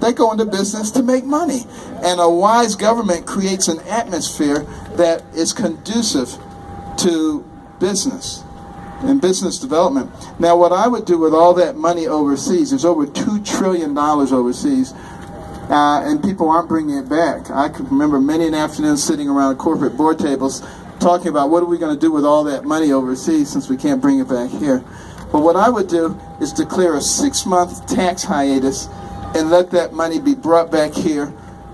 They go into business to make money. And a wise government creates an atmosphere that is conducive to business and business development. Now, what I would do with all that money overseas, there's over $2 trillion overseas, and people aren't bringing it back. I can remember many an afternoon sitting around corporate board tables talking about what are we going to do with all that money overseas since we can't bring it back here. But what I would do is declare a 6-month tax hiatus and let that money be brought back here,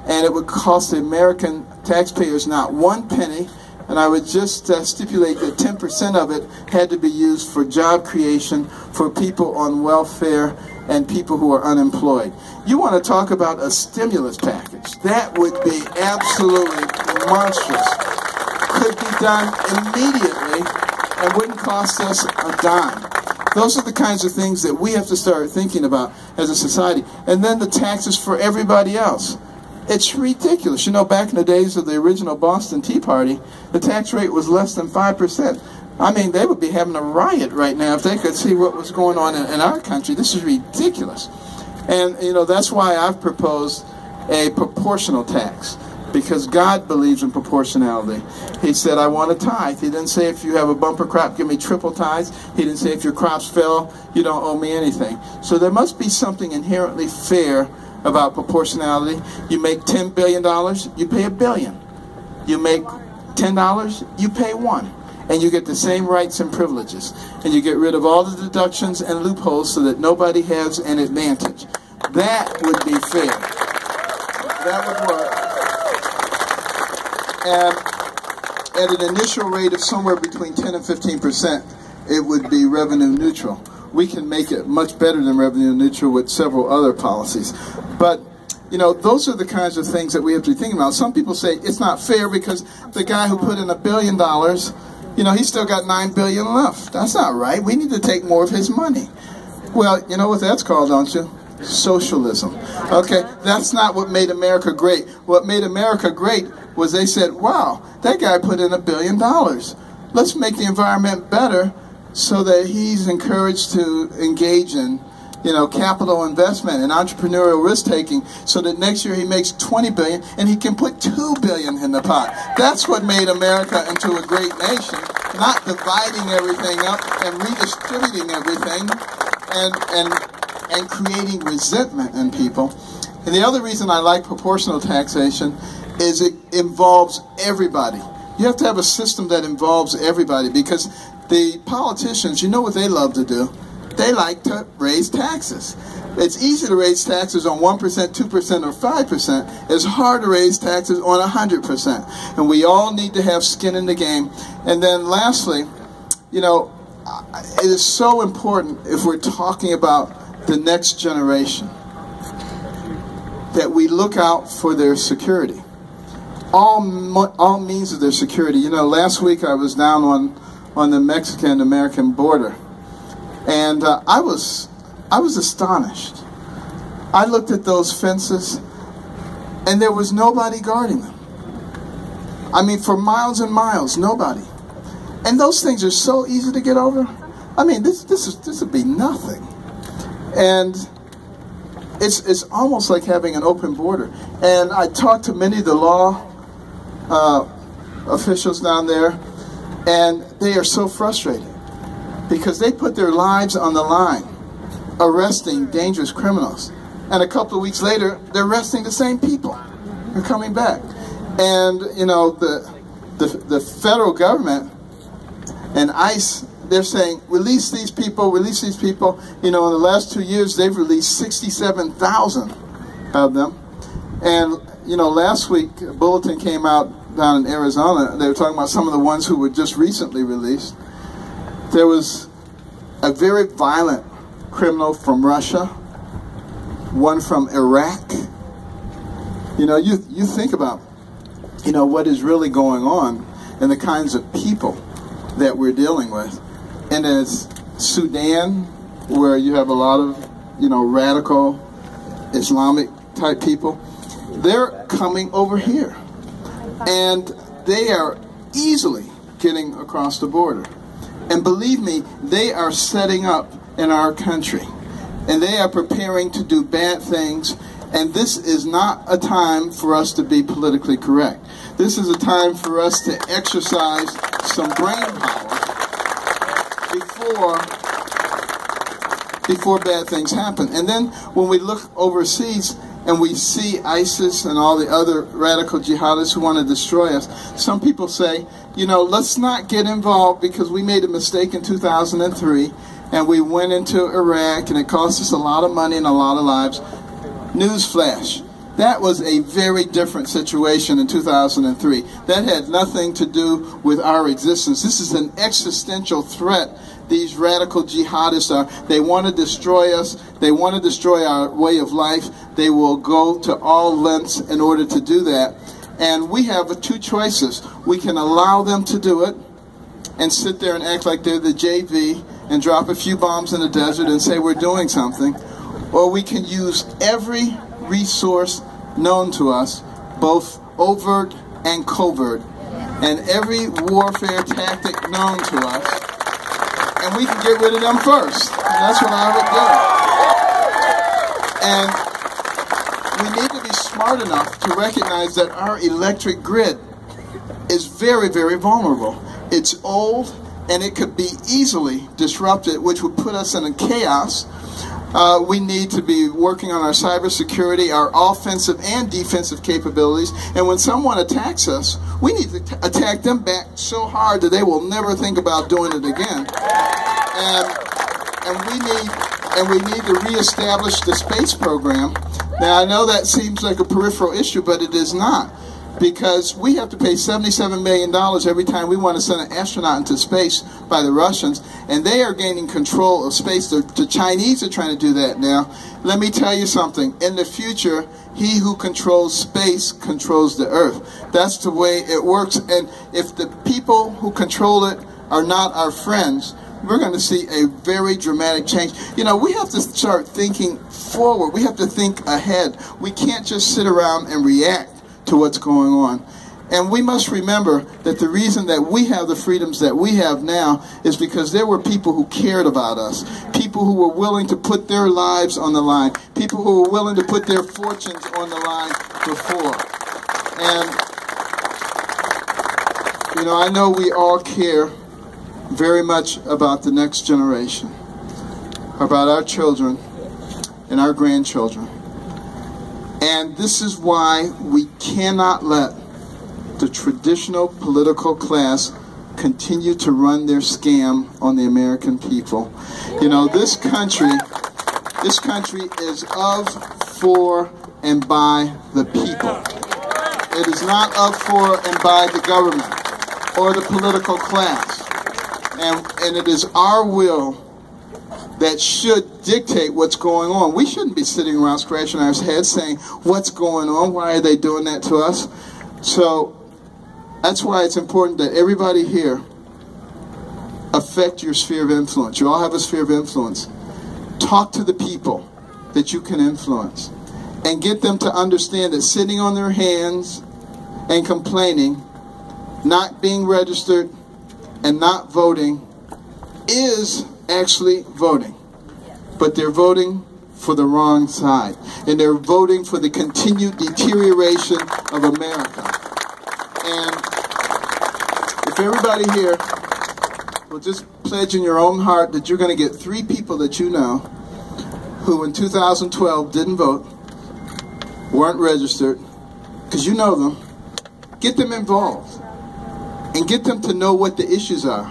and it would cost the American taxpayers not one penny. And I would just stipulate that 10% of it had to be used for job creation, for people on welfare, and people who are unemployed. You want to talk about a stimulus package. That would be absolutely monstrous. Could be done immediately and wouldn't cost us a dime. Those are the kinds of things that we have to start thinking about as a society. And then the taxes for everybody else. It's ridiculous. You know, back in the days of the original Boston Tea Party, the tax rate was less than 5%. I mean, they would be having a riot right now if they could see what was going on in our country. This is ridiculous. And, you know, that's why I've proposed a proportional tax, because God believes in proportionality. He said, I want a tithe. He didn't say if you have a bumper crop, give me triple tithes. He didn't say if your crops fell, you don't owe me anything. So there must be something inherently fair about proportionality. You make $10 billion, you pay $1 billion. You make $10, you pay $1. And you get the same rights and privileges. And you get rid of all the deductions and loopholes so that nobody has an advantage. That would be fair. That would work. And at an initial rate of somewhere between 10 and 15%, it would be revenue neutral. We can make it much better than revenue neutral with several other policies. But, you know, those are the kinds of things that we have to be thinking about. Some people say it's not fair because the guy who put in $1 billion, you know, he's still got $9 billion left. That's not right. We need to take more of his money. Well, you know what that's called, don't you? Socialism. Okay, that's not what made America great. What made America great was they said, wow, that guy put in $1 billion. Let's make the environment better so that he's encouraged to engage in, you know, capital investment and entrepreneurial risk-taking, so that next year he makes $20 billion and he can put $2 billion in the pot. That's what made America into a great nation, not dividing everything up and redistributing everything and creating resentment in people. And the other reason I like proportional taxation is it involves everybody. You have to have a system that involves everybody, because the politicians, you know what they love to do? They like to raise taxes. It's easy to raise taxes on 1%, 2%, or 5%. It's hard to raise taxes on 100%. And we all need to have skin in the game. And then lastly, you know, it is so important, if we're talking about the next generation, that we look out for their security. All means of their security. You know, last week I was down on the Mexican-American border, and I was astonished. I looked at those fences, and there was nobody guarding them. I mean, for miles and miles, nobody. And those things are so easy to get over. I mean, this would be nothing. And it's almost like having an open border. And I talked to many of the law officials down there, and they are so frustrated because they put their lives on the line arresting dangerous criminals, and a couple of weeks later they're arresting the same people. They're coming back. And you know, the federal government and ICE, they're saying release these people, release these people. You know, in the last 2 years they've released 67,000 of them. And you know, last week a bulletin came out down in Arizona. They were talking about some of the ones who were just recently released. There was a very violent criminal from Russia, one from Iraq. You know, you think about, you know, what is really going on and the kinds of people that we're dealing with. And it's Sudan, where you have a lot of, you know, radical Islamic type people. They're coming over here, and they are easily getting across the border. And believe me, they are setting up in our country, and they are preparing to do bad things, And this is not a time for us to be politically correct. This is a time for us to exercise some brain power before bad things happen. And then when we look overseas and we see ISIS and all the other radical jihadists who want to destroy us, some people say, you know, let's not get involved because we made a mistake in 2003 and we went into Iraq and it cost us a lot of money and a lot of lives. Newsflash. That was a very different situation in 2003. That had nothing to do with our existence. This is an existential threat. These radical jihadists are. They want to destroy us. They want to destroy our way of life. They will go to all lengths in order to do that. And we have two choices. We can allow them to do it and sit there and act like they're the JV and drop a few bombs in the desert and say we're doing something. Or we can use every resource known to us, both overt and covert, and every warfare tactic known to us, and we can get rid of them first. And that's what I would do. And we need to be smart enough to recognize that our electric grid is very, very vulnerable. It's old, and it could be easily disrupted, which would put us in a chaos. We need to be working on our cybersecurity, our offensive and defensive capabilities. And when someone attacks us, we need to attack them back so hard that they will never think about doing it again. And we need to reestablish the space program. Now, I know that seems like a peripheral issue, but it is not. Because we have to pay $77 million every time we want to send an astronaut into space by the Russians, and they are gaining control of space. The Chinese are trying to do that now. Let me tell you something. In the future, he who controls space controls the Earth. That's the way it works. And if the people who control it are not our friends, we're going to see a very dramatic change. You know, we have to start thinking forward. We have to think ahead. We can't just sit around and react to what's going on. And we must remember that the reason that we have the freedoms that we have now is because there were people who cared about us, people who were willing to put their lives on the line, people who were willing to put their fortunes on the line before. And, you know, I know we all care very much about the next generation, about our children and our grandchildren. And this is why we cannot let the traditional political class continue to run their scam on the American people. You know, this country is of, for, and by the people. It is not of, for, and by the government or the political class. And it is our will that should dictate what's going on. We shouldn't be sitting around scratching our heads saying, what's going on? Why are they doing that to us? So that's why it's important that everybody here affect your sphere of influence. You all have a sphere of influence. Talk to the people that you can influence and get them to understand that sitting on their hands and complaining, not being registered, and not voting is actually voting. But they're voting for the wrong side. And they're voting for the continued deterioration of America. And if everybody here will just pledge in your own heart that you're going to get 3 people that you know who in 2012 didn't vote, weren't registered, because you know them, get them involved. And get them to know what the issues are.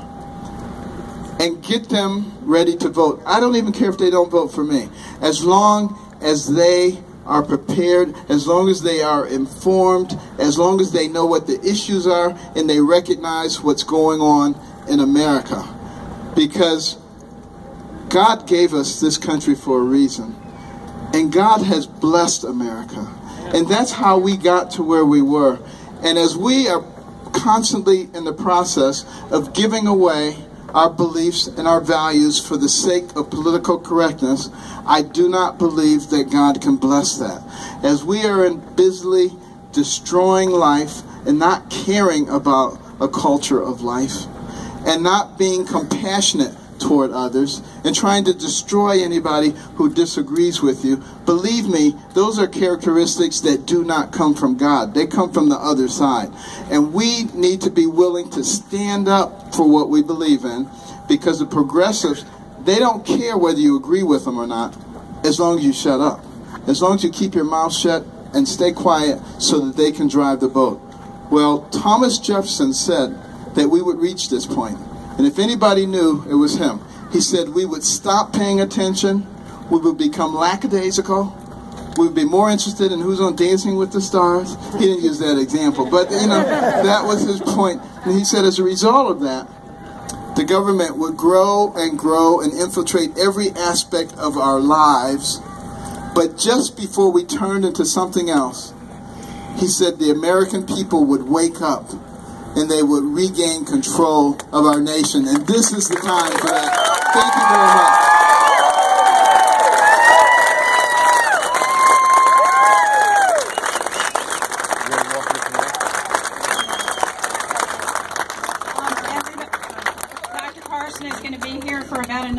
And get them ready to vote. I don't even care if they don't vote for me. As long as they are prepared, as long as they are informed, as long as they know what the issues are and they recognize what's going on in America. Because God gave us this country for a reason. And God has blessed America. And that's how we got to where we were. And as we are constantly in the process of giving away our beliefs and our values for the sake of political correctness, I do not believe that God can bless that. As we are busily destroying life and not caring about a culture of life and not being compassionate toward others and trying to destroy anybody who disagrees with you. Believe me, those are characteristics that do not come from God. They come from the other side. And we need to be willing to stand up for what we believe in, because the progressives, they don't care whether you agree with them or not, as long as you shut up. As long as you keep your mouth shut and stay quiet so that they can drive the boat. Well, Thomas Jefferson said that we would reach this point. And if anybody knew, it was him. He said we would stop paying attention, we would become lackadaisical, we would be more interested in who's on Dancing with the Stars. He didn't use that example, but that was his point. And he said as a result of that, the government would grow and infiltrate every aspect of our lives. But just before we turned into something else, he said the American people would wake up and they would regain control of our nation. And this is the time for that. Thank you very much. Dr. Carson is going to be here for about another